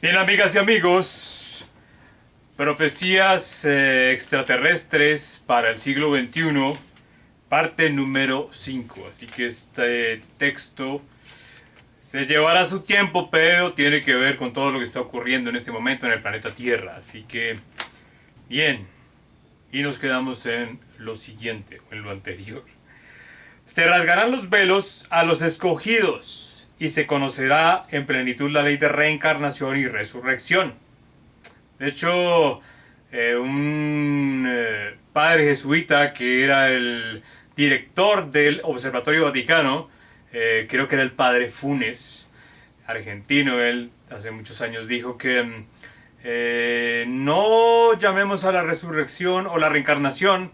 Bien, amigas y amigos, profecías extraterrestres para el siglo XXI, parte número 5. Así que este texto se llevará su tiempo, pero tiene que ver con todo lo que está ocurriendo en este momento en el planeta Tierra. Así que, bien, y nos quedamos en lo siguiente, o en lo anterior. Se rasgarán los velos a los escogidos, y se conocerá en plenitud la ley de reencarnación y resurrección. De hecho, un padre jesuita que era el director del Observatorio Vaticano, creo que era el padre Funes, argentino. Él hace muchos años dijo que no llamemos a la resurrección o la reencarnación,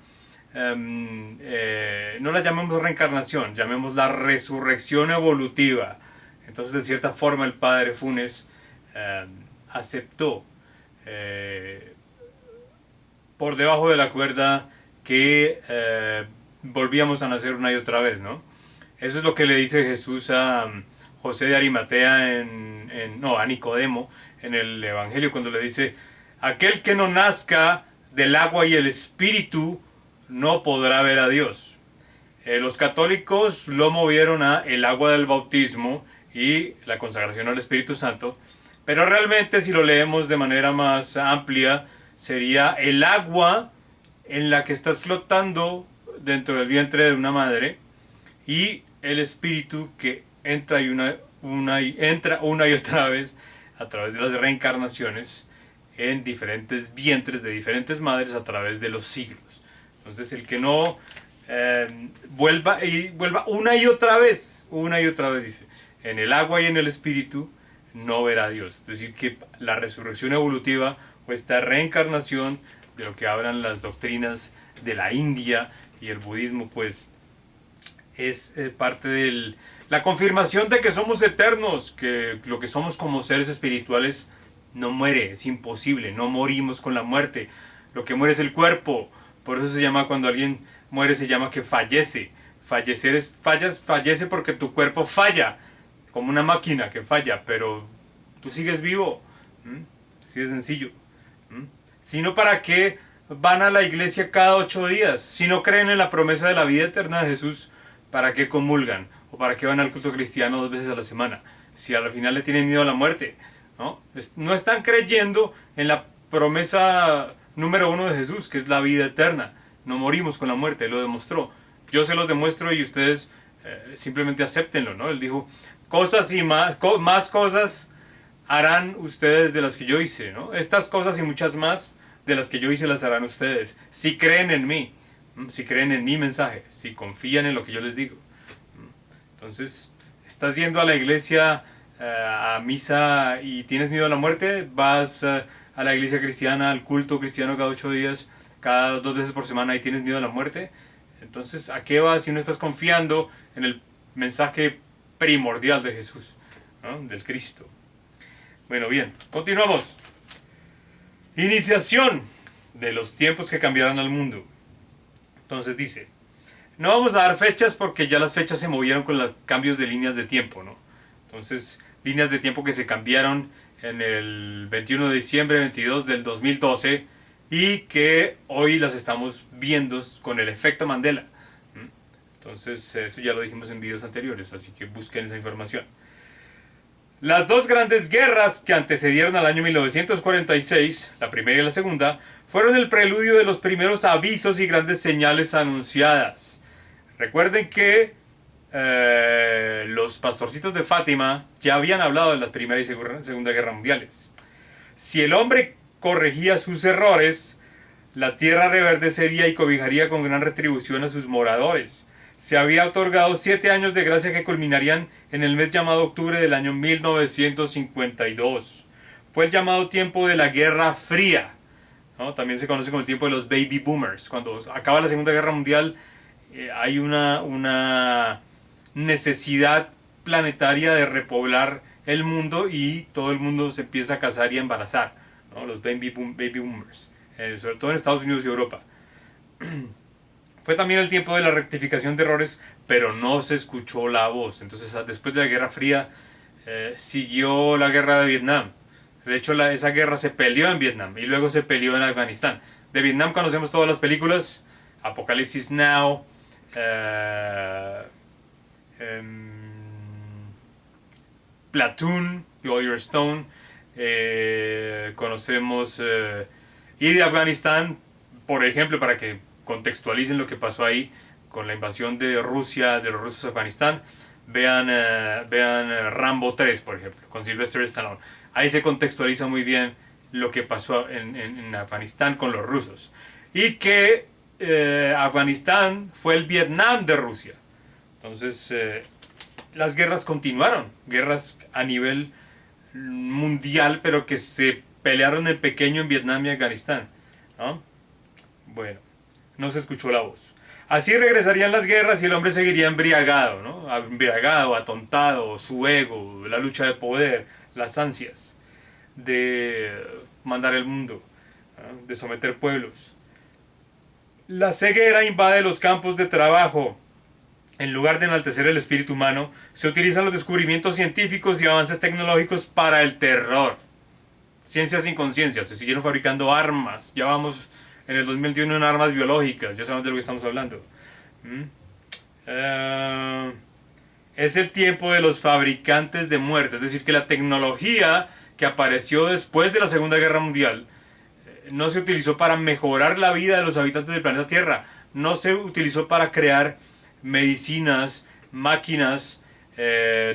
no la llamemos reencarnación, llamemos la resurrección evolutiva. Entonces, de cierta forma, el padre Funes aceptó por debajo de la cuerda que volvíamos a nacer una y otra vez, ¿no? Eso es lo que le dice Jesús a José de Arimatea no, a Nicodemo en el Evangelio, cuando le dice: aquel que no nazca del agua y el espíritu no podrá ver a Dios. Los católicos lo movieron a el agua del bautismo y la consagración al Espíritu Santo, pero realmente, si lo leemos de manera más amplia, sería el agua en la que estás flotando dentro del vientre de una madre, y el espíritu que entra entra una y otra vez a través de las reencarnaciones en diferentes vientres de diferentes madres a través de los siglos. Entonces, el que no vuelva una y otra vez, dice, en el agua y en el espíritu, no verá a Dios. Es decir, que la resurrección evolutiva o esta reencarnación de lo que hablan las doctrinas de la India y el budismo, pues es parte de la confirmación de que somos eternos, que lo que somos como seres espirituales no muere, es imposible, no morimos con la muerte. Lo que muere es el cuerpo. Por eso se llama, cuando alguien muere, se llama que fallece. Fallecer es fallece porque tu cuerpo falla, como una máquina que falla, pero tú sigues vivo. Así de sencillo. Si no, ¿para qué van a la iglesia cada 8 días? Si no creen en la promesa de la vida eterna de Jesús, ¿para qué comulgan? ¿O para qué van al culto cristiano 2 veces a la semana? Si al final le tienen miedo a la muerte, ¿no? No están creyendo en la promesa número 1 de Jesús, que es la vida eterna. No morimos con la muerte, Él lo demostró. Yo se los demuestro y ustedes simplemente acéptenlo, ¿no? Él dijo: cosas y más cosas harán ustedes de las que yo hice, ¿no? Estas cosas y muchas más de las que yo hice las harán ustedes, si creen en mí, si creen en mi mensaje, si confían en lo que yo les digo. Entonces, ¿estás yendo a la iglesia, a misa, y tienes miedo a la muerte? ¿Vas a la iglesia cristiana, al culto cristiano cada 8 días, cada 2 veces por semana, y tienes miedo a la muerte? Entonces, ¿a qué vas si no estás confiando en el mensaje primordial de Jesús, ¿no? Del Cristo? Bueno, bien, continuamos. Iniciación de los tiempos que cambiarán al mundo. Entonces dice: no vamos a dar fechas porque ya las fechas se movieron con los cambios de líneas de tiempo, ¿no? Entonces, líneas de tiempo que se cambiaron en el 21 de diciembre 22 del 2012 y que hoy las estamos viendo con el efecto Mandela. Entonces, eso ya lo dijimos en videos anteriores, así que busquen esa información. Las dos grandes guerras que antecedieron al año 1946, la primera y la segunda, fueron el preludio de los primeros avisos y grandes señales anunciadas. Recuerden que los pastorcitos de Fátima ya habían hablado de la Primera y Segunda Guerra Mundiales. Si el hombre corregía sus errores, la tierra reverdecería y cobijaría con gran retribución a sus moradores. Se había otorgado 7 años de gracia que culminarían en el mes llamado octubre del año 1952. Fue el llamado tiempo de la Guerra Fría, ¿no? También se conoce como el tiempo de los baby boomers. Cuando acaba la Segunda Guerra Mundial, hay una necesidad planetaria de repoblar el mundo y todo el mundo se empieza a casar y a embarazar, ¿no? Los baby boomers, sobre todo en Estados Unidos y Europa. Fue también el tiempo de la rectificación de errores, pero no se escuchó la voz. Entonces, después de la Guerra Fría, siguió la guerra de Vietnam. De hecho, esa guerra se peleó en Vietnam y luego se peleó en Afganistán. De Vietnam conocemos todas las películas, Apocalipsis Now, eh, em, Platoon, de Oliver Stone, conocemos... y de Afganistán, por ejemplo, para que contextualicen lo que pasó ahí con la invasión de Rusia, de los rusos a Afganistán, vean Rambo 3, por ejemplo, con Sylvester Stallone. Ahí se contextualiza muy bien lo que pasó en Afganistán con los rusos. Y que Afganistán fue el Vietnam de Rusia. Entonces, las guerras continuaron, guerras a nivel mundial, pero que se pelearon en pequeño en Vietnam y Afganistán, ¿no? Bueno, no se escuchó la voz. Así regresarían las guerras y el hombre seguiría embriagado, ¿no? Embriagado, atontado, su ego, la lucha de poder, las ansias de mandar el mundo, ¿no? De someter pueblos. La ceguera invade los campos de trabajo. En lugar de enaltecer el espíritu humano, se utilizan los descubrimientos científicos y avances tecnológicos para el terror. Ciencia sin conciencia, se siguieron fabricando armas. Ya vamos en el 2021 en armas biológicas, ya sabemos de lo que estamos hablando. Es el tiempo de los fabricantes de muerte, es decir, que la tecnología que apareció después de la Segunda Guerra Mundial no se utilizó para mejorar la vida de los habitantes del planeta Tierra, no se utilizó para crear medicinas, máquinas,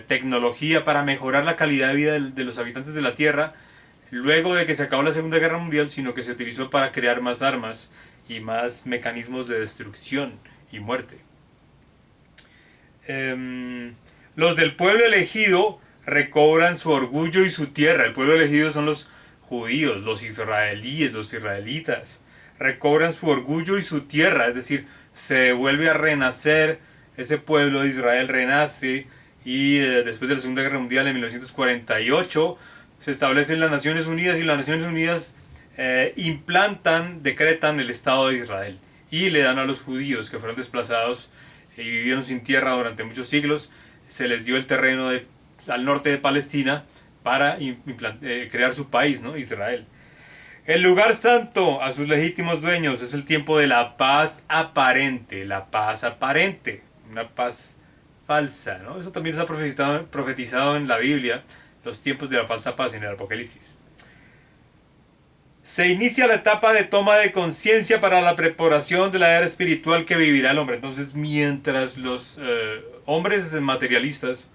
tecnología para mejorar la calidad de vida de los habitantes de la Tierra luego de que se acabó la Segunda Guerra Mundial, sino que se utilizó para crear más armas y más mecanismos de destrucción y muerte. Los del pueblo elegido recobran su orgullo y su tierra. El pueblo elegido son los judíos, los israelíes, los israelitas. Recobran su orgullo y su tierra, es decir, se vuelve a renacer, ese pueblo de Israel renace y después de la Segunda Guerra Mundial en 1948 se establecen las Naciones Unidas y las Naciones Unidas decretan el Estado de Israel y le dan a los judíos que fueron desplazados y vivieron sin tierra durante muchos siglos, se les dio el terreno al norte de Palestina para crear su país, ¿no? Israel. El lugar santo a sus legítimos dueños es el tiempo de la paz aparente, una paz falsa, ¿no? Eso también está profetizado en la Biblia, los tiempos de la falsa paz en el Apocalipsis. Se inicia la etapa de toma de conciencia para la preparación de la era espiritual que vivirá el hombre. Entonces, mientras los hombres materialistas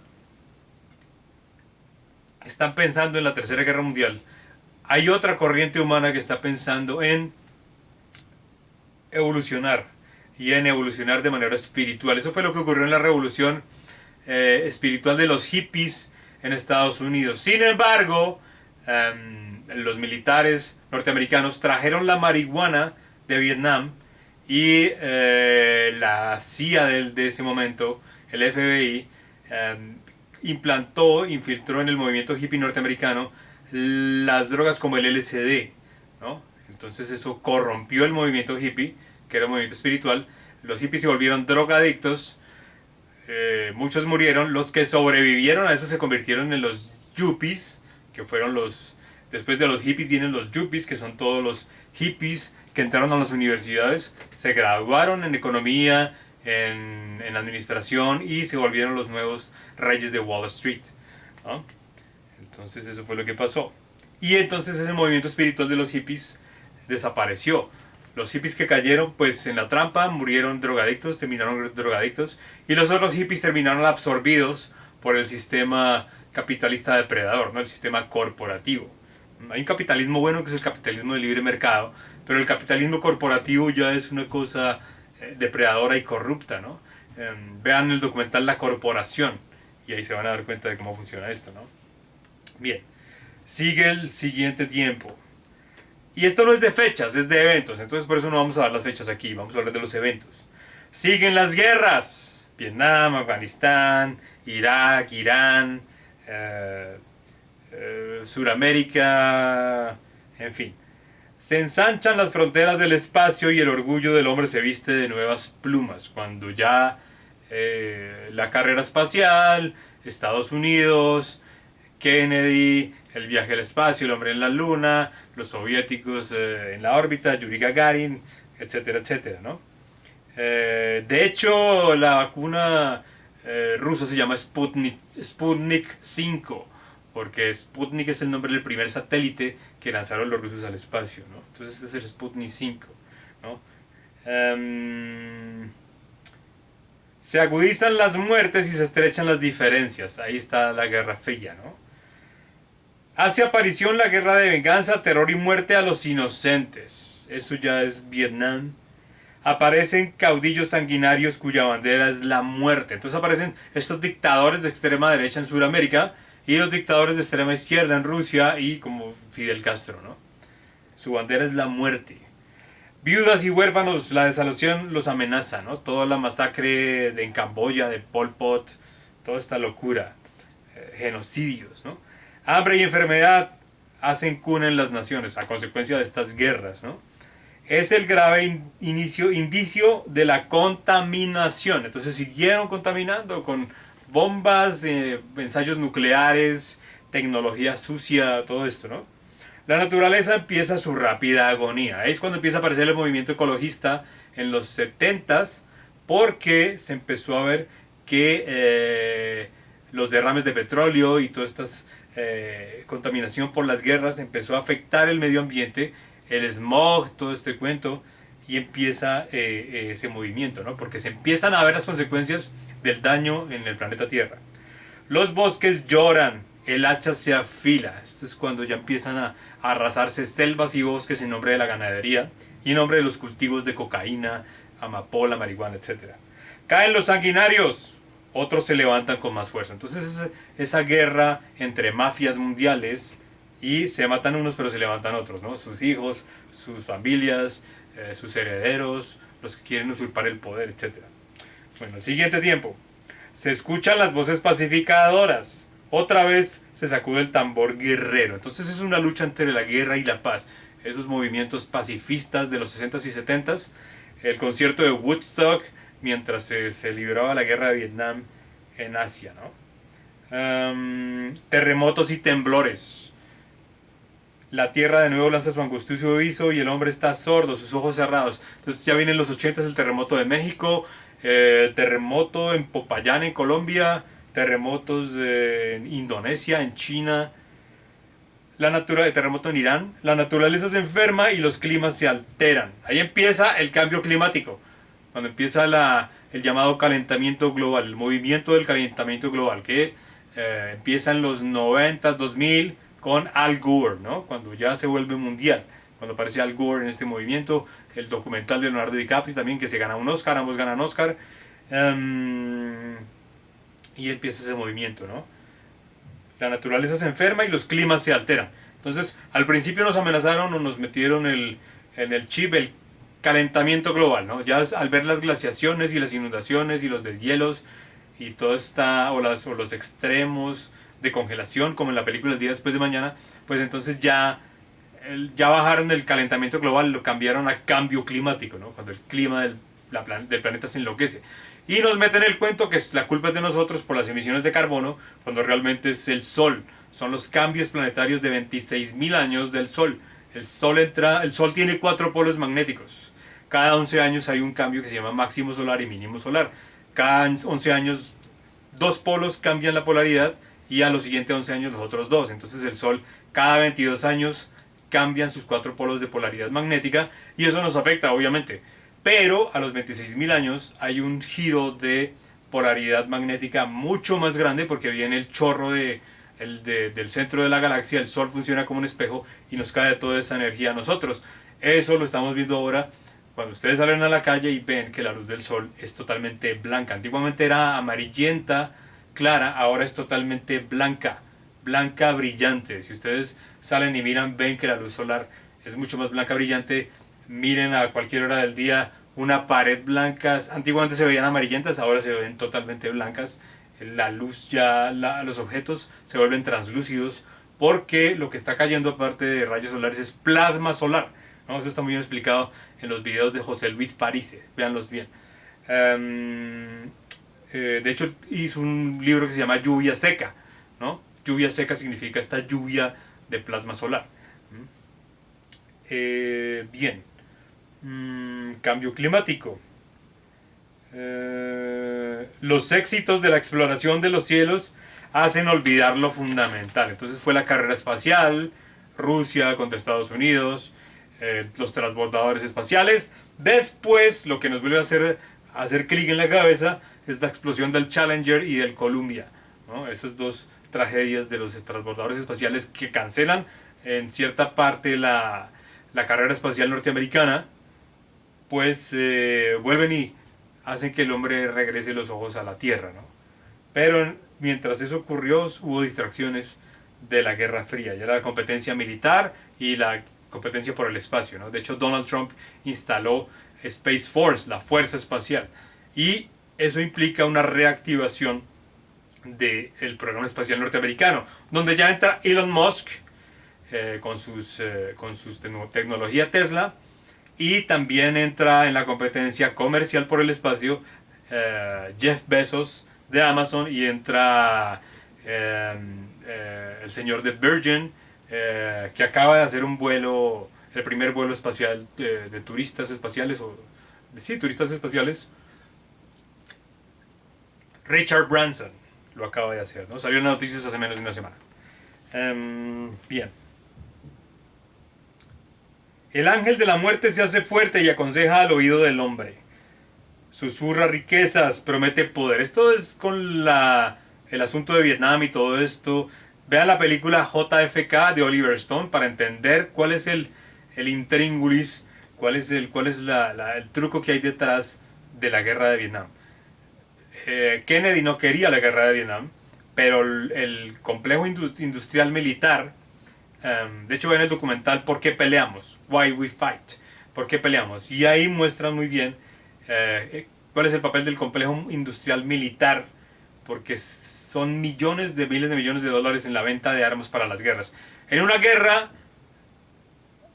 están pensando en la Tercera Guerra Mundial, hay otra corriente humana que está pensando en evolucionar y en evolucionar de manera espiritual. Eso fue lo que ocurrió en la revolución espiritual de los hippies en Estados Unidos. Sin embargo, los militares norteamericanos trajeron la marihuana de Vietnam y la CIA de ese momento, el FBI, infiltró en el movimiento hippie norteamericano las drogas como el LSD, ¿no? Entonces eso corrompió el movimiento hippie, que era un movimiento espiritual. Los hippies se volvieron drogadictos, muchos murieron. Los que sobrevivieron a eso se convirtieron en los yuppies, que fueron después de los hippies vienen los yuppies, que son todos los hippies que entraron a las universidades, se graduaron en economía, en administración y se volvieron los nuevos reyes de Wall Street, ¿no? Entonces eso fue lo que pasó. Y entonces ese movimiento espiritual de los hippies desapareció. Los hippies que cayeron pues en la trampa murieron drogadictos, terminaron drogadictos. Y los otros hippies terminaron absorbidos por el sistema capitalista depredador, ¿no? El sistema corporativo. Hay un capitalismo bueno que es el capitalismo de libre mercado, pero el capitalismo corporativo ya es una cosa depredadora y corrupta, ¿no? Vean el documental La Corporación y ahí se van a dar cuenta de cómo funciona esto, ¿no? Bien, sigue el siguiente tiempo. Y esto no es de fechas, es de eventos. Entonces por eso no vamos a dar las fechas aquí, vamos a hablar de los eventos. Siguen las guerras. Vietnam, Afganistán, Irak, Irán, Suramérica, en fin. Se ensanchan las fronteras del espacio y el orgullo del hombre se viste de nuevas plumas. Cuando ya la carrera espacial, Estados Unidos, Kennedy, el viaje al espacio, el hombre en la luna, los soviéticos en la órbita, Yuri Gagarin, etcétera, etcétera, ¿no? De hecho, la vacuna rusa se llama Sputnik 5, porque Sputnik es el nombre del primer satélite que lanzaron los rusos al espacio, ¿no? Entonces este es el Sputnik 5, ¿no? Se agudizan las muertes y se estrechan las diferencias. Ahí está la Guerra Fría, ¿no? Hace aparición la guerra de venganza, terror y muerte a los inocentes. Eso ya es Vietnam. Aparecen caudillos sanguinarios cuya bandera es la muerte. Entonces aparecen estos dictadores de extrema derecha en Sudamérica y los dictadores de extrema izquierda en Rusia y como Fidel Castro, ¿no? Su bandera es la muerte. Viudas y huérfanos, la desolación los amenaza, ¿no? Toda la masacre en Camboya, de Pol Pot, toda esta locura, genocidios, ¿no? Hambre y enfermedad hacen cuna en las naciones a consecuencia de estas guerras, ¿no? Es el grave indicio de la contaminación. Entonces siguieron contaminando con bombas, ensayos nucleares, tecnología sucia, todo esto, ¿no? La naturaleza empieza su rápida agonía. Es cuando empieza a aparecer el movimiento ecologista en los 70s, porque se empezó a ver que los derrames de petróleo y toda esta contaminación por las guerras empezó a afectar el medio ambiente, el smog, todo este cuento, y empieza ese movimiento, ¿no? Porque se empiezan a ver las consecuencias del daño en el planeta Tierra. Los bosques lloran, el hacha se afila. Esto es cuando ya empiezan a arrasarse selvas y bosques en nombre de la ganadería y en nombre de los cultivos de cocaína, amapola, marihuana, etc. Caen los sanguinarios, otros se levantan con más fuerza. Entonces esa guerra entre mafias mundiales, y se matan unos pero se levantan otros, ¿no? Sus hijos, sus familias, sus herederos, los que quieren usurpar el poder, etc. Bueno, el siguiente tiempo. Se escuchan las voces pacificadoras. Otra vez se sacude el tambor guerrero. Entonces es una lucha entre la guerra y la paz. Esos movimientos pacifistas de los 60s y 70s. El concierto de Woodstock mientras se libraba la guerra de Vietnam en Asia, ¿no? Terremotos y temblores. La tierra de nuevo lanza su angustioso aviso y el hombre está sordo, sus ojos cerrados. Entonces ya vienen los 80s, el terremoto de México, terremoto en Popayán en Colombia, terremotos en Indonesia, en China, terremoto en Irán. La naturaleza se enferma y los climas se alteran. Ahí empieza el cambio climático, cuando empieza el llamado calentamiento global, el movimiento del calentamiento global, que empieza en los 90s, 2000, con Al Gore, ¿no? Cuando ya se vuelve mundial, cuando aparece Al Gore en este movimiento, el documental de Leonardo DiCaprio también, que se gana un Oscar, ambos ganan Oscar, y empieza ese movimiento, ¿no? La naturaleza se enferma y los climas se alteran. Entonces, al principio nos amenazaron o nos metieron en el chip el calentamiento global, ¿no? Ya al ver las glaciaciones y las inundaciones y los deshielos y todo o los extremos de congelación, como en la película El día después de mañana, pues entonces ya bajaron el calentamiento global, lo cambiaron a cambio climático, ¿no? Cuando el clima del planeta se enloquece. Y nos meten el cuento que la culpa es de nosotros por las emisiones de carbono, cuando realmente es el Sol. Son los cambios planetarios de 26.000 años del Sol. El Sol tiene 4 polos magnéticos. Cada 11 años hay un cambio que se llama máximo solar y mínimo solar. Cada 11 años 2 polos cambian la polaridad y a los siguientes 11 años los otros 2. Entonces el Sol cada 22 años cambian sus 4 polos de polaridad magnética y eso nos afecta obviamente. Pero a los 26.000 años hay un giro de polaridad magnética mucho más grande porque viene el chorro del centro de la galaxia, el Sol funciona como un espejo y nos cae toda esa energía a nosotros. Eso lo estamos viendo ahora cuando ustedes salen a la calle y ven que la luz del Sol es totalmente blanca. Antiguamente era amarillenta, clara, ahora es totalmente blanca, blanca brillante. Si ustedes salen y miran, ven que la luz solar es mucho más blanca, brillante. Miren a cualquier hora del día una pared blanca. Antiguamente se veían amarillentas, ahora se ven totalmente blancas. La luz los objetos se vuelven translúcidos porque lo que está cayendo aparte de rayos solares es plasma solar, ¿no? Eso está muy bien explicado en los videos de José Luis Parise, véanlos bien. De hecho hizo un libro que se llama Lluvia Seca, ¿no? lluvia seca significa esta lluvia de plasma solar. Bien. Cambio climático. Los éxitos de la exploración de los cielos hacen olvidar lo fundamental. Entonces fue la carrera espacial, Rusia contra Estados Unidos, los transbordadores espaciales. Después, lo que nos vuelve a hacer clic en la cabeza es la explosión del Challenger y del Columbia, ¿no? Esas dos tragedias de los transbordadores espaciales que cancelan en cierta parte la carrera espacial norteamericana, pues vuelven y hacen que el hombre regrese los ojos a la Tierra, ¿no? Pero mientras eso ocurrió, hubo distracciones de la Guerra Fría, ya la competencia militar y la competencia por el espacio, ¿no? De hecho, Donald Trump instaló Space Force, la Fuerza Espacial, y eso implica una reactivación del programa espacial norteamericano, donde ya entra Elon Musk con sus tecnología Tesla, y también entra en la competencia comercial por el espacio Jeff Bezos de Amazon, y entra el señor de Virgin, que acaba de hacer un vuelo, el primer vuelo espacial de turistas espaciales, turistas espaciales. Richard Branson lo acaba de hacer, ¿no? Salió en las noticias hace menos de una semana. Bien. El ángel de la muerte se hace fuerte y aconseja al oído del hombre. Susurra riquezas, promete poder. Esto es con el asunto de Vietnam y todo esto. Vean la película JFK de Oliver Stone para entender cuál es el intríngulis, cuál es el truco que hay detrás de la guerra de Vietnam. Kennedy no quería la guerra de Vietnam, pero el complejo industrial militar, de hecho ven el documental ¿Por qué peleamos? Why We Fight. ¿Por qué peleamos? Y ahí muestran muy bien cuál es el papel del complejo industrial militar, porque son miles de millones de dólares en la venta de armas para las guerras. En una guerra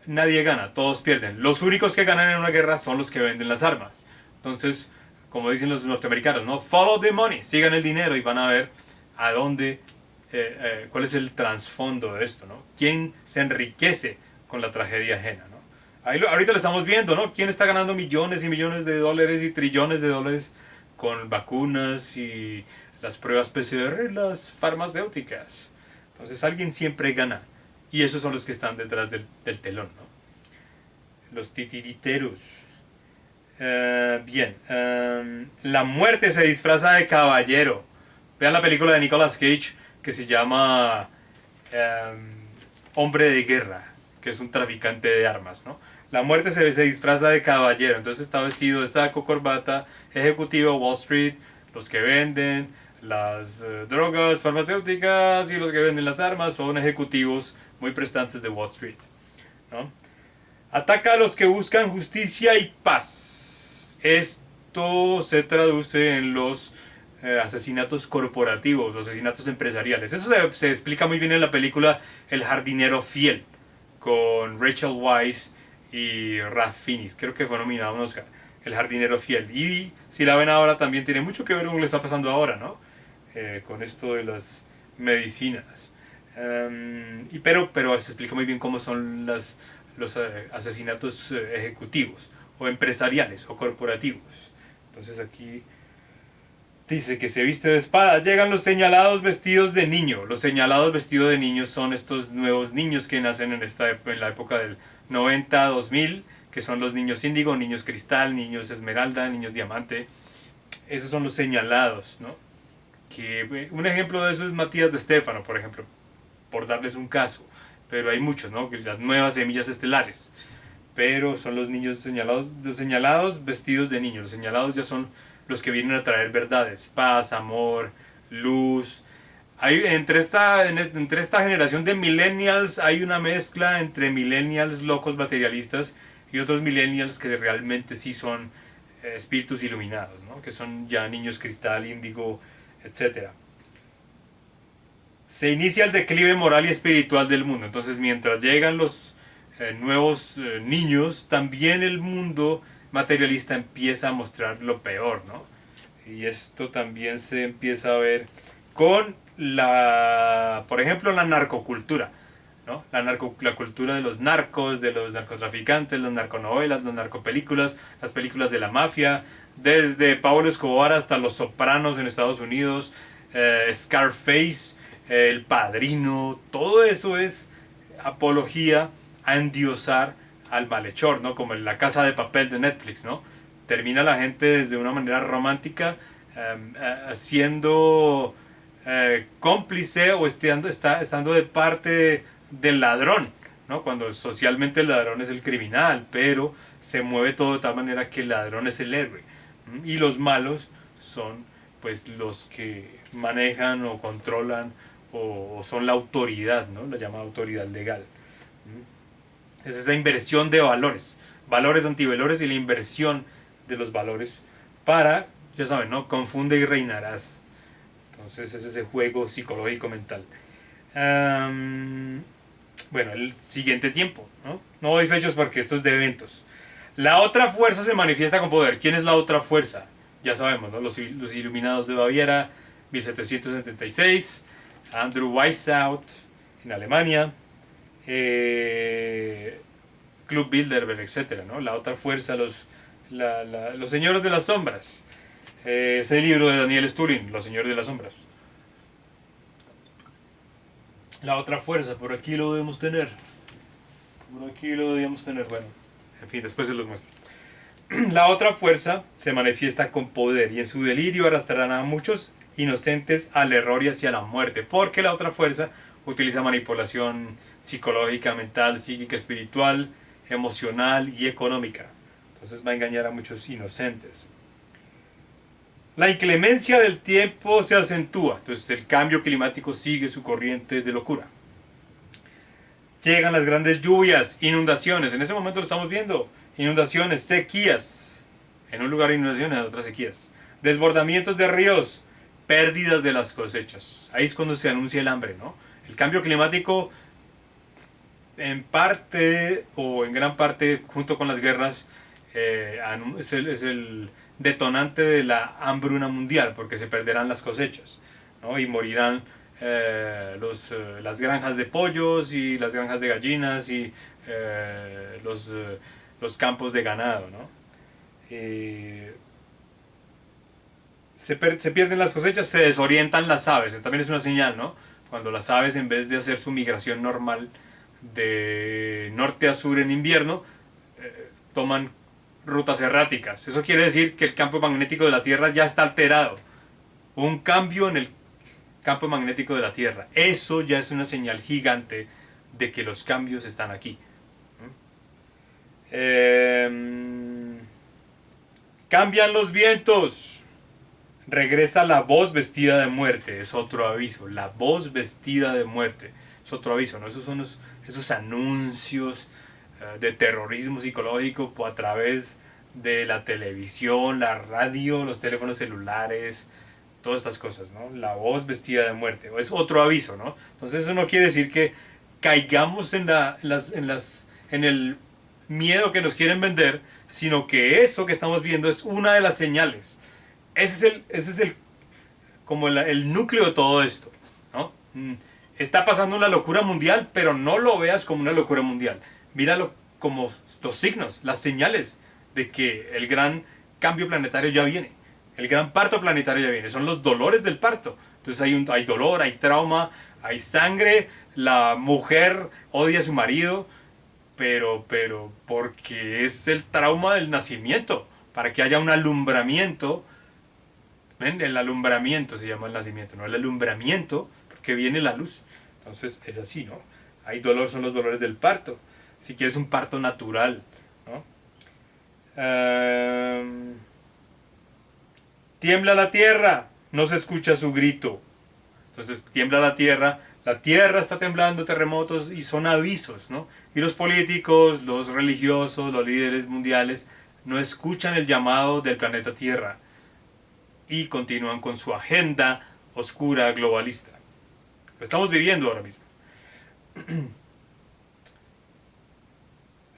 nadie gana, todos pierden. Los únicos que ganan en una guerra son los que venden las armas. Entonces, como dicen los norteamericanos, ¿no? Follow the money, sigan el dinero y van a ver a dónde, cuál es el trasfondo de esto, ¿no? ¿Quién se enriquece con la tragedia ajena, ¿no? Ahorita lo estamos viendo, ¿no? ¿Quién está ganando millones y millones de dólares y trillones de dólares con vacunas y las pruebas PCR, las farmacéuticas? Entonces alguien siempre gana. Y esos son los que están detrás del telón, ¿no? Los titiriteros. Bien. La muerte se disfraza de caballero. Vean la película de Nicolas Cage que se llama Hombre de Guerra, que es un traficante de armas, ¿no? La muerte se disfraza de caballero. Entonces está vestido de saco, corbata, ejecutivo, Wall Street, los que venden las drogas farmacéuticas y los que venden las armas son ejecutivos muy prestantes de Wall Street, ¿no? Ataca a los que buscan justicia y paz. Esto se traduce en los asesinatos corporativos, los asesinatos empresariales. Eso se explica muy bien en la película El jardinero fiel, con Rachel Weisz y Ralph Fiennes. Creo que fue nominado a un Oscar. El jardinero fiel. Y si la ven ahora también tiene mucho que ver con lo que está pasando ahora, ¿no? Con esto de las medicinas. Pero se explica muy bien cómo son los asesinatos ejecutivos o empresariales o corporativos. Entonces aquí dice que se viste de espada. Llegan los señalados vestidos de niño. Los señalados vestidos de niño son estos nuevos niños que nacen en la época del 90-2000, que son los niños índigo, niños cristal, niños esmeralda, niños diamante. Esos son los señalados, ¿no? Un ejemplo de eso es Matías de Stéfano, por ejemplo, por darles un caso. Pero hay muchos, ¿no? Las nuevas semillas estelares. Pero son los niños señalados vestidos de niños. Los señalados ya son los que vienen a traer verdades, paz, amor, luz. Entre esta generación de millennials hay una mezcla entre millennials locos materialistas y otros millennials que realmente sí son espíritus iluminados, ¿no? Que son ya niños cristal, índigo, etc. Se inicia el declive moral y espiritual del mundo. Entonces, mientras llegan los nuevos niños, también el mundo materialista empieza a mostrar lo peor, ¿no? Y esto también se empieza a ver con por ejemplo, la narcocultura, ¿no? La cultura de los narcos, de los narcotraficantes, las narconovelas, las narcopelículas, las películas de la mafia, desde Pablo Escobar hasta Los Sopranos en Estados Unidos, Scarface, El Padrino, todo eso es apología a endiosar al malhechor, ¿no? Como en La Casa de Papel de Netflix, ¿no? Termina la gente desde una manera romántica siendo cómplice o estando de parte del ladrón, ¿no? Cuando socialmente el ladrón es el criminal, pero se mueve todo de tal manera que el ladrón es el héroe. Y los malos son pues los que manejan o controlan o son la autoridad, ¿no? La llamada autoridad legal. Es esa inversión de valores, valores antivalores y la inversión de los valores para, ya saben, ¿no? Confunde y reinarás. Entonces es ese juego psicológico mental. Bueno, el siguiente tiempo, ¿no? No doy fechas porque esto es de eventos. La otra fuerza se manifiesta con poder. ¿Quién es la otra fuerza? Ya sabemos, ¿no? Los Iluminados de Baviera, 1776, Andrew Weishaupt en Alemania, Club Bilderberg, etc., ¿no? La otra fuerza, los Señores de las Sombras. Ese libro de Daniel Sturin, Los Señores de las Sombras. La otra fuerza, por aquí lo debemos tener. Por aquí lo debemos tener, bueno. En fin, después se los muestro. La otra fuerza se manifiesta con poder y en su delirio arrastrarán a muchos inocentes al error y hacia la muerte. Porque la otra fuerza utiliza manipulación psicológica, mental, psíquica, espiritual, emocional y económica. Entonces va a engañar a muchos inocentes. La inclemencia del tiempo se acentúa. Entonces el cambio climático sigue su corriente de locura. Llegan las grandes lluvias, inundaciones. En ese momento lo estamos viendo. Inundaciones, sequías. En un lugar inundaciones, en otras sequías. Desbordamientos de ríos, pérdidas de las cosechas. Ahí es cuando se anuncia el hambre, ¿no? El cambio climático, en parte o en gran parte, junto con las guerras, es el detonante de la hambruna mundial, porque se perderán las cosechas, ¿no? Y morirán las granjas de pollos y las granjas de gallinas y los campos de ganado, ¿no? Se pierden las cosechas, se desorientan las aves. Esta también es una señal, ¿no? Cuando las aves, en vez de hacer su migración normal de norte a sur en invierno, toman rutas erráticas. Eso quiere decir que el campo magnético de la Tierra ya está alterado. Un cambio en el campo magnético de la Tierra. Eso ya es una señal gigante de que los cambios están aquí. Cambian los vientos. Regresa la voz vestida de muerte. Es otro aviso. La voz vestida de muerte. Es otro aviso, ¿no? Esos son esos anuncios de terrorismo psicológico a través de la televisión, la radio, los teléfonos celulares, todas estas cosas, ¿no? La voz vestida de muerte. Es otro aviso, ¿no? Entonces eso no quiere decir que caigamos en el miedo que nos quieren vender, sino que eso que estamos viendo es una de las señales. Ese es como el núcleo de todo esto, ¿no? Está pasando una locura mundial, pero no lo veas como una locura mundial. Míralo como los signos, las señales de que el gran cambio planetario ya viene. El gran parto planetario ya viene. Son los dolores del parto. Entonces hay dolor, hay trauma, hay sangre. La mujer odia a su marido, pero porque es el trauma del nacimiento. Para que haya un alumbramiento. ¿Ven? El alumbramiento se llama el nacimiento, ¿no? El alumbramiento, porque viene la luz. Entonces es así, ¿no? Hay dolor, son los dolores del parto. Si quieres un parto natural, ¿no? Tiembla la tierra, no se escucha su grito. Entonces tiembla la tierra está temblando, terremotos, y son avisos, ¿no? Y los políticos, los religiosos, los líderes mundiales no escuchan el llamado del planeta Tierra y continúan con su agenda oscura globalista. Lo estamos viviendo ahora mismo.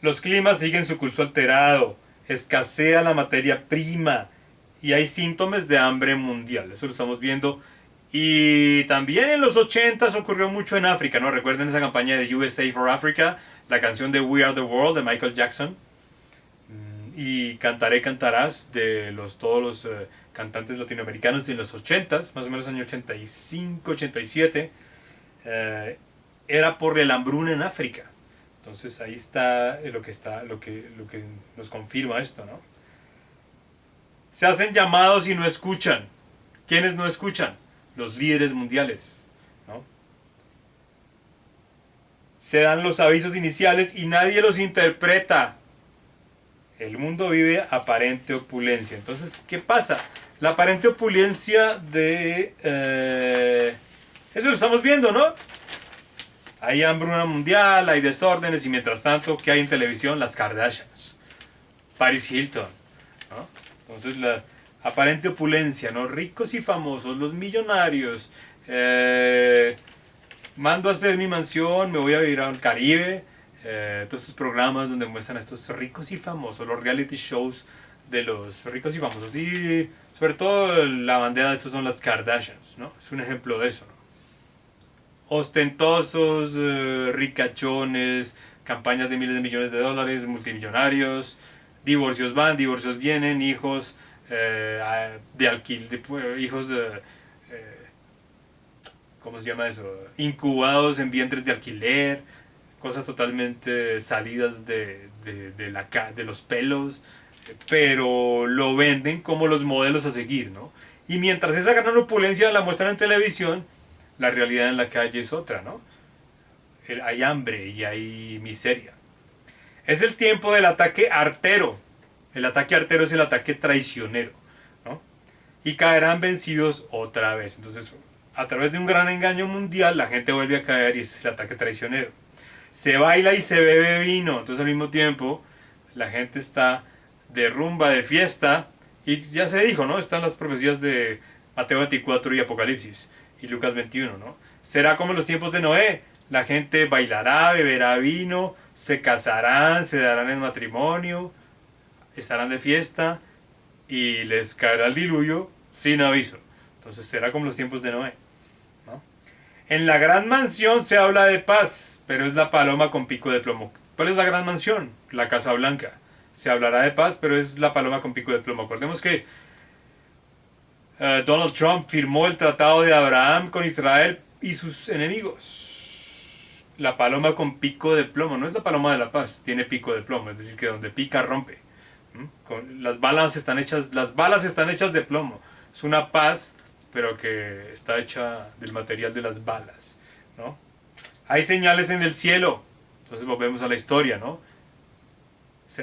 Los climas siguen su curso alterado, escasea la materia prima y hay síntomas de hambre mundial. Eso lo estamos viendo Y también en los 80s ocurrió mucho en África, ¿no? Recuerden esa campaña de USA for Africa, la canción de We Are the World de Michael Jackson. Y Cantaré Cantarás de todos los cantantes latinoamericanos en los 80s, más o menos año 85, 87. Era por el hambruna en África. Entonces ahí está lo que nos confirma esto, ¿no? Se hacen llamados y no escuchan. ¿Quiénes no escuchan? Los líderes mundiales, ¿no? Se dan los avisos iniciales y nadie los interpreta. El mundo vive aparente opulencia. Entonces, ¿qué pasa? La aparente opulencia de... eso lo estamos viendo, ¿no? Hay hambruna mundial, hay desórdenes y mientras tanto, ¿qué hay en televisión? Las Kardashians. Paris Hilton, ¿no? Entonces la aparente opulencia, ¿no? Ricos y famosos, los millonarios. Mando a hacer mi mansión, me voy a vivir al Caribe. Todos estos programas donde muestran a estos ricos y famosos, los reality shows de los ricos y famosos. Y sobre todo la bandera de estos son las Kardashians, ¿no? Es un ejemplo de eso, ¿no? Ostentosos, ricachones, campañas de miles de millones de dólares, multimillonarios, divorcios van, divorcios vienen, hijos de alquiler, hijos de, ¿cómo se llama eso? Incubados en vientres de alquiler, cosas totalmente salidas de los pelos, pero lo venden como los modelos a seguir, ¿no? Y mientras esa gran opulencia la muestran en televisión, la realidad en la calle es otra, ¿no? Hay hambre y hay miseria. Es el tiempo del ataque artero. El ataque artero es el ataque traicionero, ¿no? Y caerán vencidos otra vez. Entonces, a través de un gran engaño mundial, la gente vuelve a caer y ese es el ataque traicionero. Se baila y se bebe vino. Entonces, al mismo tiempo, la gente está de rumba, de fiesta. Y ya se dijo, ¿no? Están las profecías de Mateo 24 y Apocalipsis. Y Lucas 21, ¿no? Será como en los tiempos de Noé. La gente bailará, beberá vino, se casarán, se darán en matrimonio, estarán de fiesta y les caerá el diluvio sin aviso. Entonces será como los tiempos de Noé, ¿no? En la gran mansión se habla de paz, pero es la paloma con pico de plomo. ¿Cuál es la gran mansión? La Casa Blanca. Se hablará de paz, pero es la paloma con pico de plomo. Acordemos que Donald Trump firmó el tratado de Abraham con Israel y sus enemigos. La paloma con pico de plomo, no es la paloma de la paz, tiene pico de plomo, es decir, que donde pica rompe. Las balas están hechas de plomo. Es una paz, pero que está hecha del material de las balas, ¿no? Hay señales en el cielo. Entonces volvemos a la historia, ¿no?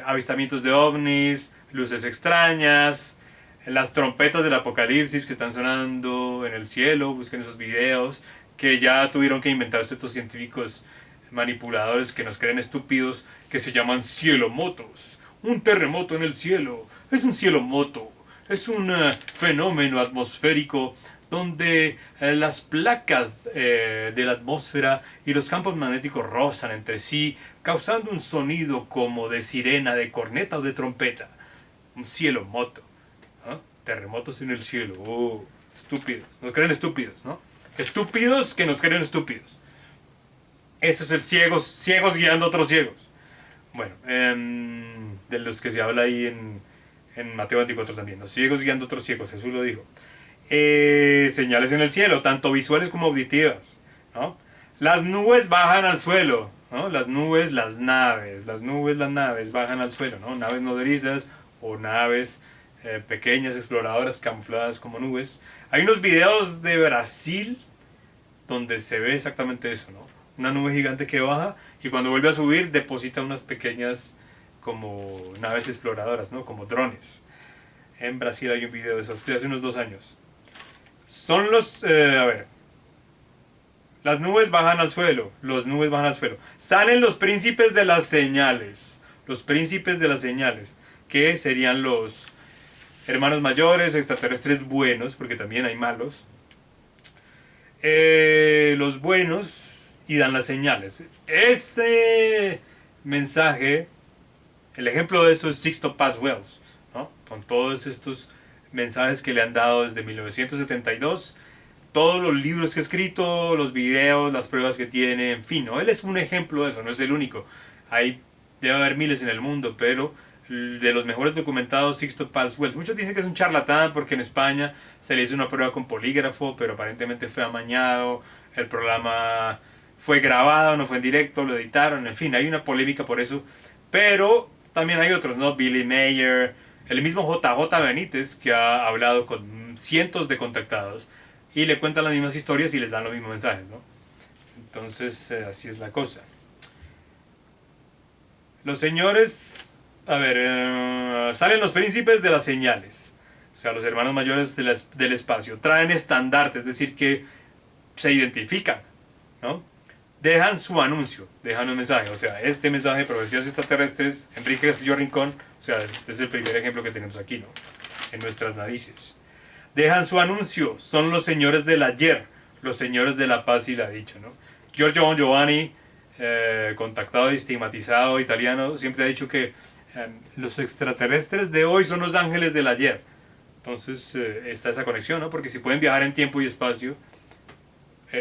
Avistamientos de ovnis, luces extrañas, las trompetas del apocalipsis que están sonando en el cielo. Busquen esos videos que ya tuvieron que inventarse estos científicos manipuladores que nos creen estúpidos, que se llaman cielomotos. Un terremoto en el cielo es un cielomoto, es un fenómeno atmosférico donde las placas de la atmósfera y los campos magnéticos rozan entre sí, causando un sonido como de sirena, de corneta o de trompeta. Un cielomoto. ¿Ah? Terremotos en el cielo. Oh, estúpidos. Nos creen estúpidos, ¿no? Estúpidos que nos creen estúpidos. Eso es el ciegos guiando a otros ciegos. Bueno, de los que se habla ahí en Mateo 24 también. Los ciegos guiando a otros ciegos, Jesús lo dijo. Señales en el cielo, tanto visuales como auditivas, ¿no? Las nubes bajan al suelo, ¿no? Las nubes, las naves bajan al suelo, ¿no? Naves nodrizas o naves pequeñas, exploradoras, camufladas como nubes. Hay unos videos de Brasil donde se ve exactamente eso, ¿no? Una nube gigante que baja y cuando vuelve a subir deposita unas pequeñas como naves exploradoras, ¿no? Como drones. En Brasil hay un video de eso hace unos 2 años. Son los... las nubes bajan al suelo. Salen los príncipes de las señales. Los príncipes de las señales. Que serían los hermanos mayores, extraterrestres buenos, porque también hay malos. Los buenos y dan las señales. Ese mensaje, el ejemplo de eso es Sixto Paz Wells, ¿no? Con todos estos mensajes que le han dado desde 1972 todos los libros que ha escrito, los videos, las pruebas que tiene, en fin, ¿no? Él es un ejemplo de eso, no es el único. Hay, debe haber miles en el mundo, pero de los mejores documentados, Sixto Paz Wells. Muchos dicen que es un charlatán porque en España se le hizo una prueba con polígrafo, pero aparentemente fue amañado, el programa fue grabado, no fue en directo, lo editaron, en fin, hay una polémica por eso. Pero también hay otros, ¿no? Billy Mayer, el mismo JJ Benítez, que ha hablado con cientos de contactados y le cuentan las mismas historias y les dan los mismos mensajes, ¿no? Entonces, así es la cosa. Los señores, a ver, salen los príncipes de las señales, o sea, los hermanos mayores del espacio, traen estandarte, es decir, que se identifican, ¿no? Dejan su anuncio, dejan un mensaje, o sea, este mensaje de profecías extraterrestres, Enrique Castillo Rincón, o sea, este es el primer ejemplo que tenemos aquí, ¿no? En nuestras narices. Dejan su anuncio, son los señores del ayer, los señores de la paz y la dicha, ¿no? Giorgio Bon Giovanni, contactado y estigmatizado italiano, siempre ha dicho que los extraterrestres de hoy son los ángeles del ayer. Entonces está esa conexión, ¿no? Porque si pueden viajar en tiempo y espacio,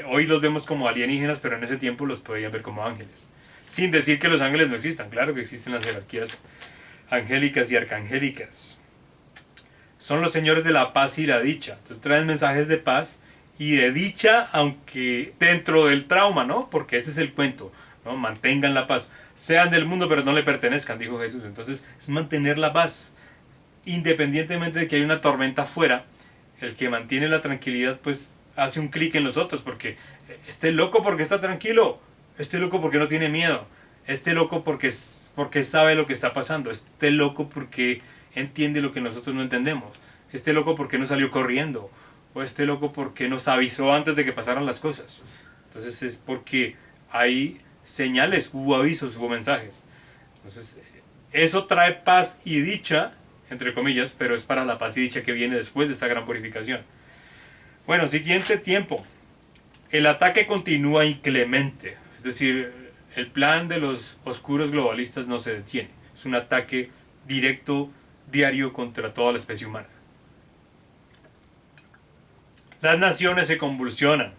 hoy los vemos como alienígenas, pero en ese tiempo los podían ver como ángeles. Sin decir que los ángeles no existan, claro que existen las jerarquías angélicas y arcangélicas. Son los señores de la paz y la dicha. Entonces traen mensajes de paz y de dicha, aunque dentro del trauma, ¿no? Porque ese es el cuento, ¿no? Mantengan la paz. Sean del mundo, pero no le pertenezcan, dijo Jesús. Entonces es mantener la paz. Independientemente de que haya una tormenta afuera, el que mantiene la tranquilidad, pues hace un clic en los otros, porque este loco porque está tranquilo, este loco porque no tiene miedo, este loco porque sabe lo que está pasando, este loco porque entiende lo que nosotros no entendemos, este loco porque no salió corriendo, o este loco porque nos avisó antes de que pasaran las cosas. Entonces es porque hay señales, hubo avisos, hubo mensajes. Entonces eso trae paz y dicha, entre comillas, pero es para la paz y dicha que viene después de esta gran purificación. Bueno, siguiente tiempo. El ataque continúa inclemente, es decir, el plan de los oscuros globalistas no se detiene. Es un ataque directo, diario contra toda la especie humana. Las naciones se convulsionan,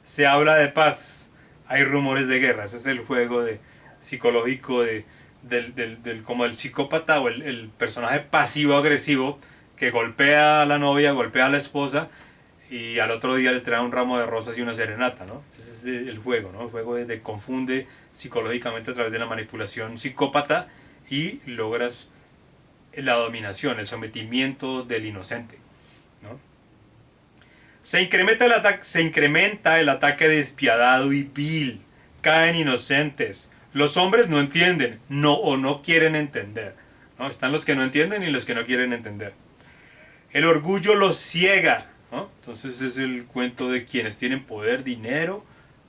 se habla de paz, hay rumores de guerra. Ese es el juego psicológico como el psicópata o el personaje pasivo-agresivo que golpea a la novia, golpea a la esposa y al otro día le trae un ramo de rosas y una serenata, ¿no? Ese es el juego, ¿no? El juego de confunde psicológicamente a través de la manipulación psicópata y logras la dominación, el sometimiento del inocente, ¿no? Se incrementa el ataque despiadado y vil. Caen inocentes. Los hombres no entienden, no quieren entender, ¿no? Están los que no entienden y los que no quieren entender. El orgullo los ciega, ¿no? Entonces es el cuento de quienes tienen poder, dinero,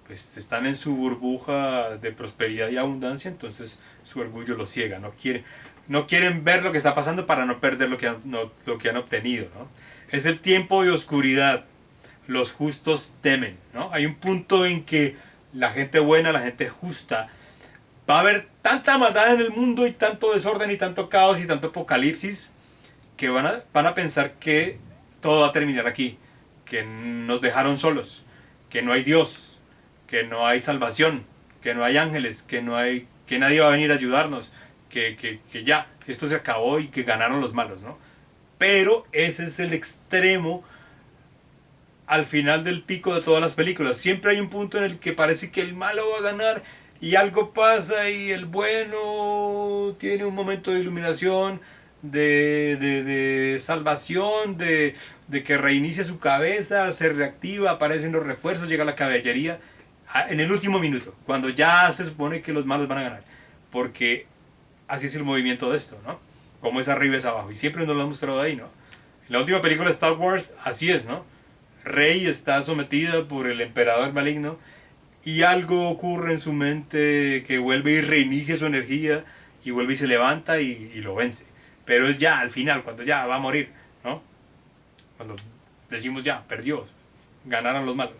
pues están en su burbuja de prosperidad y abundancia, entonces su orgullo los ciega, no quieren ver lo que está pasando para no perder lo que han obtenido, ¿no? Es el tiempo de oscuridad. Los justos temen, ¿no? Hay un punto en que la gente buena, la gente justa, va a haber tanta maldad en el mundo y tanto desorden y tanto caos y tanto apocalipsis que van a pensar que todo va a terminar aquí, que nos dejaron solos, que no hay Dios, que no hay salvación, que no hay ángeles, que nadie va a venir a ayudarnos, que ya, esto se acabó y que ganaron los malos, ¿no? Pero ese es el extremo al final del pico de todas las películas. Siempre hay un punto en el que parece que el malo va a ganar y algo pasa y el bueno tiene un momento de iluminación, de salvación, de que reinicia su cabeza, se reactiva, aparecen los refuerzos, llega la caballería en el último minuto, cuando ya se supone que los malos van a ganar, porque así es el movimiento de esto, ¿no? Como es arriba es abajo, y siempre nos lo han mostrado ahí, ¿no? En la última película de Star Wars así es, ¿no? Rey está sometida por el emperador maligno y algo ocurre en su mente que vuelve y reinicia su energía y vuelve y se levanta y lo vence. Pero es ya al final, cuando ya va a morir, ¿no? Cuando decimos ya, perdió, ganaron los malos.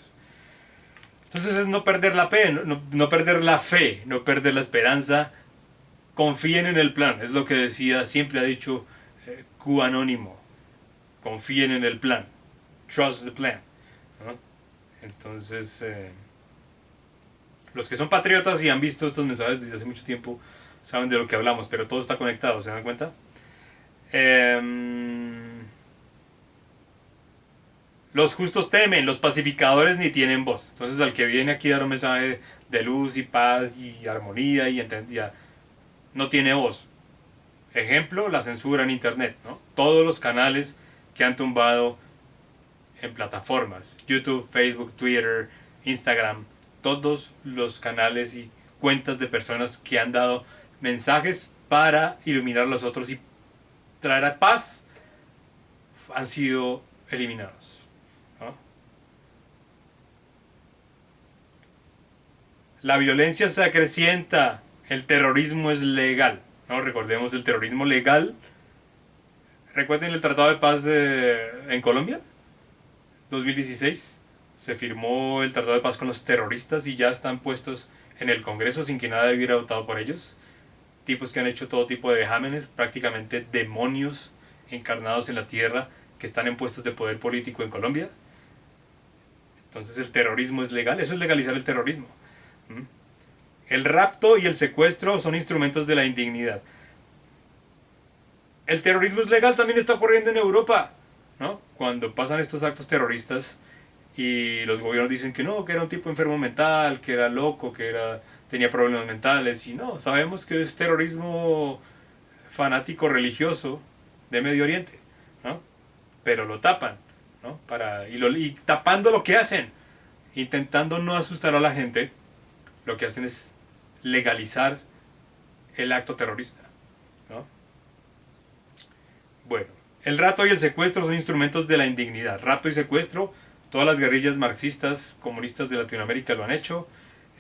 Entonces es no perder la fe, no perder la fe, no perder la esperanza. Confíen en el plan, es lo que decía, siempre ha dicho QAnónimo. Confíen en el plan. Trust the plan, ¿no? Entonces, los que son patriotas y han visto estos mensajes desde hace mucho tiempo saben de lo que hablamos, pero todo está conectado, ¿se dan cuenta? Los justos temen, los pacificadores ni tienen voz. Entonces, al que viene aquí a dar un mensaje de luz y paz y armonía y entendía, no tiene voz. Ejemplo, la censura en internet, ¿no? Todos los canales que han tumbado en plataformas, YouTube, Facebook, Twitter, Instagram, todos los canales y cuentas de personas que han dado mensajes para iluminar a los otros y traer paz han sido eliminados, ¿no? La violencia se acrecienta, el terrorismo es legal, ¿no? Recordemos el terrorismo legal. ¿Recuerden el Tratado de Paz en Colombia? 2016 se firmó el Tratado de Paz con los terroristas y ya están puestos en el Congreso sin que nadie hubiera votado por ellos. Tipos que han hecho todo tipo de vejámenes, prácticamente demonios encarnados en la tierra que están en puestos de poder político en Colombia. Entonces el terrorismo es legal, eso es legalizar el terrorismo. El rapto y el secuestro son instrumentos de la indignidad. El terrorismo es legal, también está ocurriendo en Europa, ¿no? Cuando pasan estos actos terroristas y los gobiernos dicen que no, que era un tipo enfermo mental, que era loco, tenía problemas mentales, y no, sabemos que es terrorismo fanático religioso de Medio Oriente, ¿no? Pero lo tapan, ¿no? Y tapando lo que hacen, intentando no asustar a la gente, lo que hacen es legalizar el acto terrorista, ¿no? Bueno, el rapto y el secuestro son instrumentos de la indignidad. Rapto y secuestro, todas las guerrillas marxistas, comunistas de Latinoamérica lo han hecho,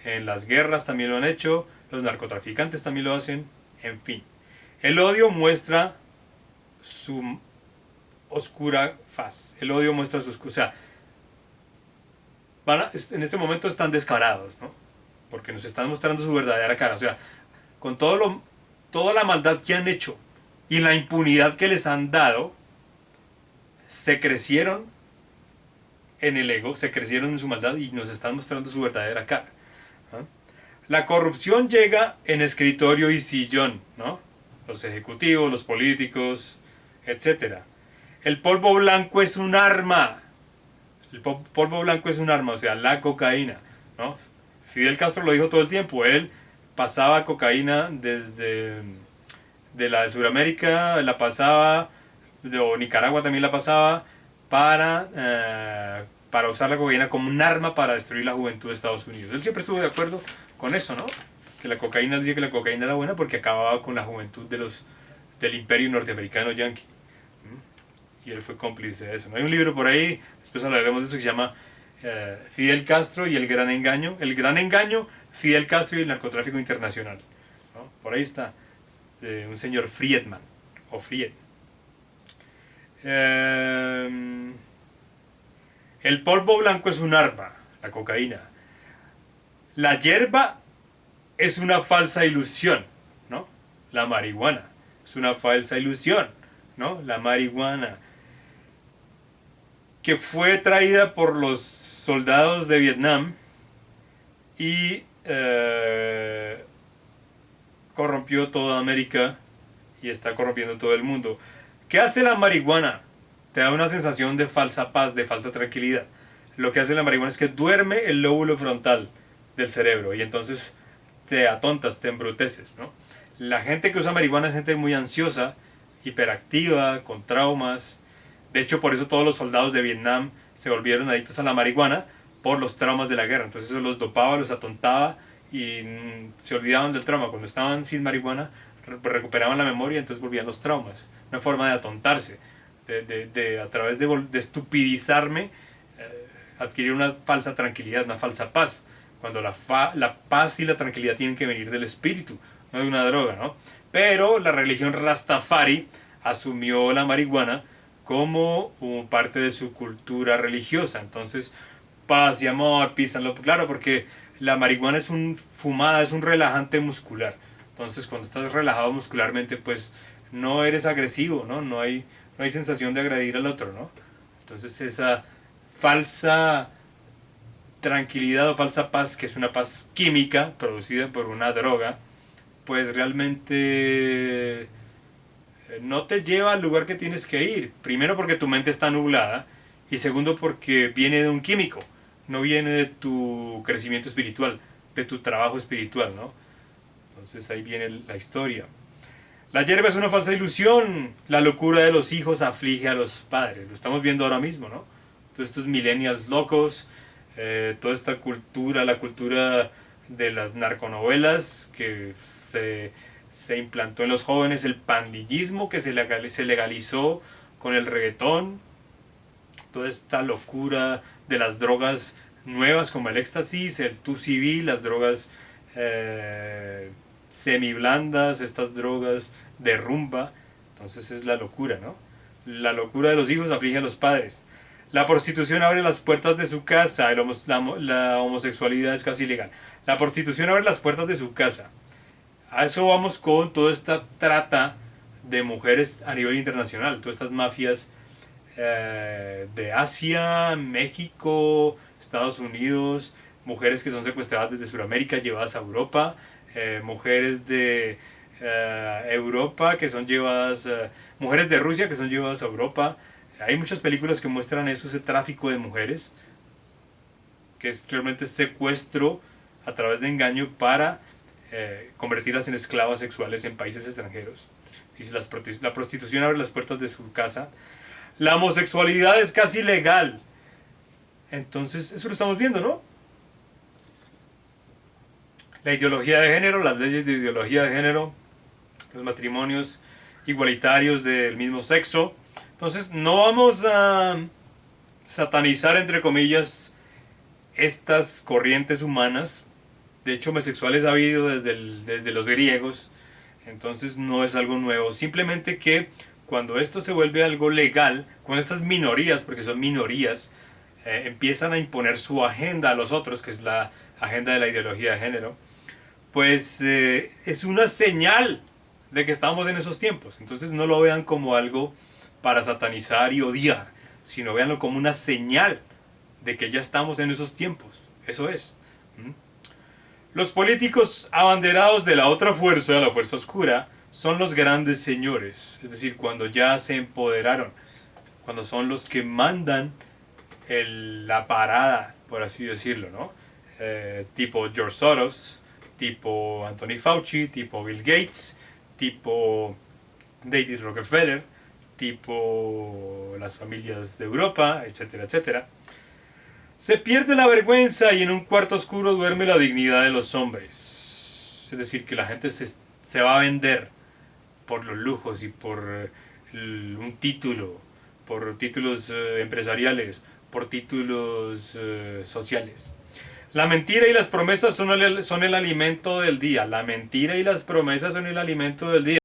en las guerras también lo han hecho, los narcotraficantes también lo hacen, en fin. El odio muestra su oscura faz. El odio muestra su oscura... O sea, en este momento están descarados, ¿no? Porque nos están mostrando su verdadera cara. O sea, con toda la maldad que han hecho y la impunidad que les han dado, se crecieron en el ego, se crecieron en su maldad y nos están mostrando su verdadera cara, ¿no? La corrupción llega en escritorio y sillón, ¿no? Los ejecutivos, los políticos, etc. El polvo blanco es un arma. El polvo blanco es un arma, o sea, la cocaína, ¿no? Fidel Castro lo dijo todo el tiempo. Él pasaba cocaína desde de la de Sudamérica, la pasaba, o Nicaragua también la pasaba, para usar la cocaína como un arma para destruir la juventud de Estados Unidos. Él siempre estuvo de acuerdo con eso, ¿no? Que la cocaína, decía que la cocaína era buena porque acababa con la juventud del imperio norteamericano yanqui. Y él fue cómplice de eso, ¿no? Hay un libro por ahí, después hablaremos de eso, que se llama Fidel Castro y el gran engaño. El gran engaño, Fidel Castro y el narcotráfico internacional, ¿no? Por ahí está, un señor Friedman, o Fried. El polvo blanco es un arma, la cocaína. La hierba es una falsa ilusión, ¿no? La marihuana es una falsa ilusión, ¿no? La marihuana, que fue traída por los soldados de Vietnam y corrompió toda América y está corrompiendo todo el mundo. ¿Qué hace la marihuana? Te da una sensación de falsa paz, de falsa tranquilidad. Lo que hace la marihuana es que duerme el lóbulo frontal del cerebro y entonces te atontas, te embruteces, ¿no? La gente que usa marihuana es gente muy ansiosa, hiperactiva, con traumas. De hecho, por eso todos los soldados de Vietnam se volvieron adictos a la marihuana por los traumas de la guerra. Entonces eso los dopaba, los atontaba y se olvidaban del trauma. Cuando estaban sin marihuana, recuperaban la memoria, entonces volvían los traumas. Una forma de atontarse, a través de estupidizarme, adquirir una falsa tranquilidad, una falsa paz. Cuando la paz y la tranquilidad tienen que venir del espíritu, no de una droga, ¿no? Pero la religión Rastafari asumió la marihuana como parte de su cultura religiosa. Entonces, paz y amor, peace and love. Claro, porque la marihuana es fumada, es un relajante muscular. Entonces, cuando estás relajado muscularmente, pues no eres agresivo, ¿no? No hay sensación de agredir al otro, ¿no? Entonces, esa falsa tranquilidad o falsa paz, que es una paz química producida por una droga, pues realmente no te lleva al lugar que tienes que ir. Primero porque tu mente está nublada y segundo porque viene de un químico, no viene de tu crecimiento espiritual, de tu trabajo espiritual, ¿no? Entonces ahí viene la historia. La hierba es una falsa ilusión. La locura de los hijos aflige a los padres. Lo estamos viendo ahora mismo, ¿no? Todos estos millennials locos, toda esta cultura, la cultura de las narconovelas que se implantó en los jóvenes, el pandillismo que se legalizó con el reggaetón, toda esta locura de las drogas nuevas como el éxtasis, el 2CB, las drogas semiblandas, estas drogas de rumba. Entonces es la locura, ¿no? La locura de los hijos aflige a los padres. La prostitución abre las puertas de su casa. La homosexualidad es casi ilegal. La prostitución abre las puertas de su casa. A eso vamos con toda esta trata de mujeres a nivel internacional. Todas estas mafias de Asia, México, Estados Unidos, mujeres que son secuestradas desde Sudamérica, llevadas a Europa, mujeres de Europa que son llevadas, mujeres de Rusia que son llevadas a Europa. Hay muchas películas que muestran eso, ese tráfico de mujeres, que es realmente secuestro a través de engaño para convertirlas en esclavas sexuales en países extranjeros. Y la prostitución abre las puertas de su casa. La homosexualidad es casi legal. Entonces, eso lo estamos viendo, ¿no? La ideología de género, las leyes de ideología de género, los matrimonios igualitarios del mismo sexo. Entonces, no vamos a satanizar, entre comillas, estas corrientes humanas. De hecho, homosexuales ha habido desde los griegos. Entonces, no es algo nuevo. Simplemente que cuando esto se vuelve algo legal, cuando estas minorías, porque son minorías, empiezan a imponer su agenda a los otros, que es la agenda de la ideología de género, pues es una señal de que estamos en esos tiempos. Entonces no lo vean como algo para satanizar y odiar, sino véanlo como una señal de que ya estamos en esos tiempos. Eso es. Los políticos abanderados de la otra fuerza, la fuerza oscura, son los grandes señores. Es decir, cuando ya se empoderaron, cuando son los que mandan la parada, por así decirlo, ¿no? Tipo George Soros, tipo Anthony Fauci, tipo Bill Gates, tipo David Rockefeller, tipo las familias de Europa, etcétera, etcétera. Se pierde la vergüenza y en un cuarto oscuro duerme la dignidad de los hombres. Es decir, que la gente se va a vender por los lujos y por un título, por títulos empresariales, por títulos sociales. La mentira y las promesas son el alimento del día. La mentira y las promesas son el alimento del día.